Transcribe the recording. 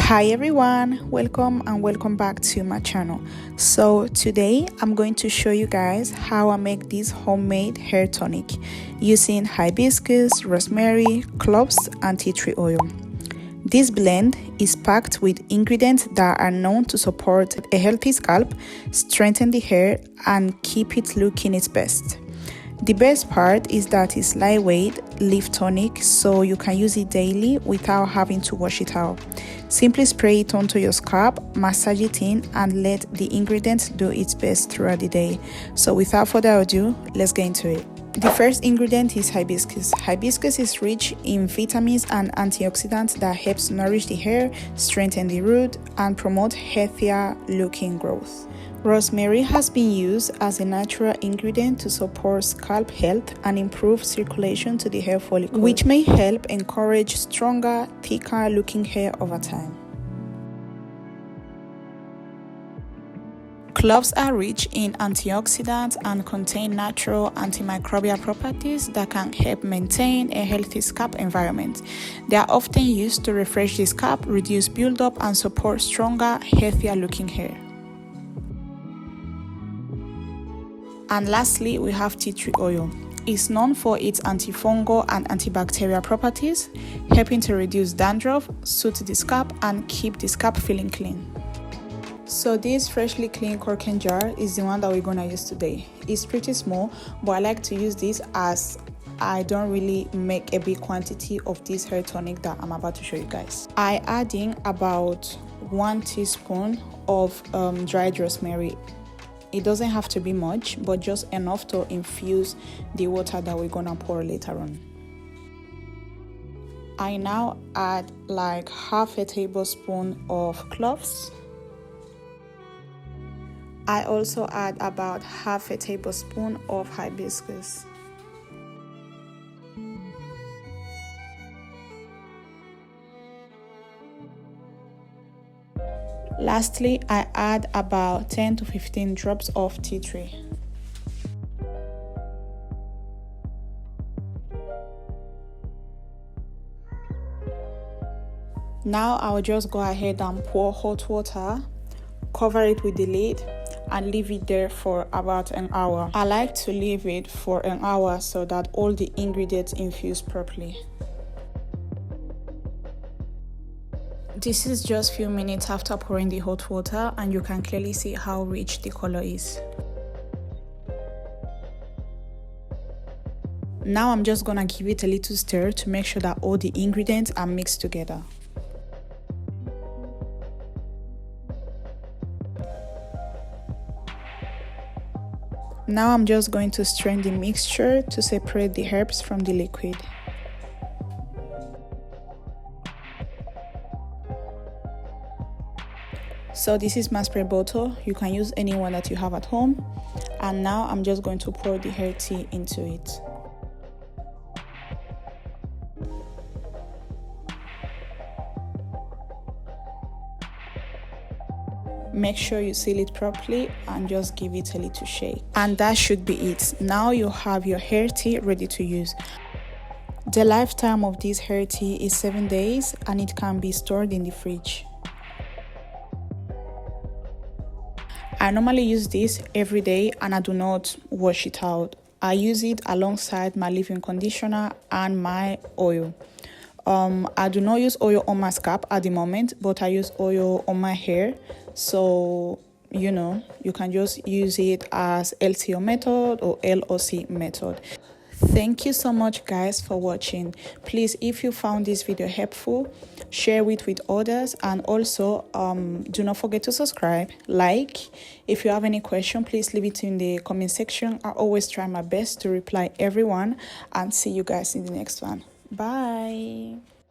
Hi everyone, welcome back to my channel. So today I'm going to show you guys how I make this homemade hair tonic using hibiscus, rosemary, cloves and tea tree oil. This blend is packed with ingredients that are known to support a healthy scalp, strengthen the hair and keep it looking its best. The best part is that it's lightweight, leaf tonic, so you can use it daily without having to wash it out. Simply spray it onto your scalp, massage it in, and let the ingredients do its best throughout the day. So without further ado, let's get into it. The first ingredient is hibiscus. Hibiscus is rich in vitamins and antioxidants that helps nourish the hair, strengthen the root, and promote healthier looking growth. Rosemary has been used as a natural ingredient to support scalp health and improve circulation to the hair follicle, which may help encourage stronger, thicker looking hair over time. Cloves are rich in antioxidants and contain natural antimicrobial properties that can help maintain a healthy scalp environment. They are often used to refresh the scalp, reduce buildup, and support stronger, healthier looking hair. And lastly, we have tea tree oil. It's known for its antifungal and antibacterial properties, helping to reduce dandruff, soothe the scalp, and keep the scalp feeling clean. So this freshly cleaned corking jar is the one that we're gonna use today. It's pretty small, but I like to use this as I don't really make a big quantity of this hair tonic that I'm about to show you guys. I add in about 1 teaspoon of dried rosemary. It doesn't have to be much, but just enough to infuse the water that we're gonna pour later on. I now add like half a tablespoon of cloves. I also add about half a tablespoon of hibiscus. Lastly, I add about 10 to 15 drops of tea tree. Now I'll just go ahead and pour hot water, cover it with the lid, and leave it there for about an hour. I like to leave it for an hour so that all the ingredients infuse properly. This is just a few minutes after pouring the hot water, and you can clearly see how rich the color is. Now I'm just gonna give it a little stir to make sure that all the ingredients are mixed together. Now I'm just going to strain the mixture to separate the herbs from the liquid. So this is my spray bottle. You can use any one that you have at home. And now I'm just going to pour the hair tea into it. Make sure you seal it properly and just give it a little shake. And that should be it. Now you have your hair tea ready to use. The lifetime of this hair tea is 7 days and it can be stored in the fridge. I normally use this every day and I do not wash it out. I use it alongside my leave-in conditioner and my oil. I do not use oil on my scalp at the moment, but I use oil on my hair. So, you can just use it as LTO method or LOC method. Thank you so much guys for watching. Please, if you found this video helpful, share it with others, and also do not forget to subscribe, like. If you have any question, please leave it in the comment section. I always try my best to reply everyone, and see you guys in the next one. Bye.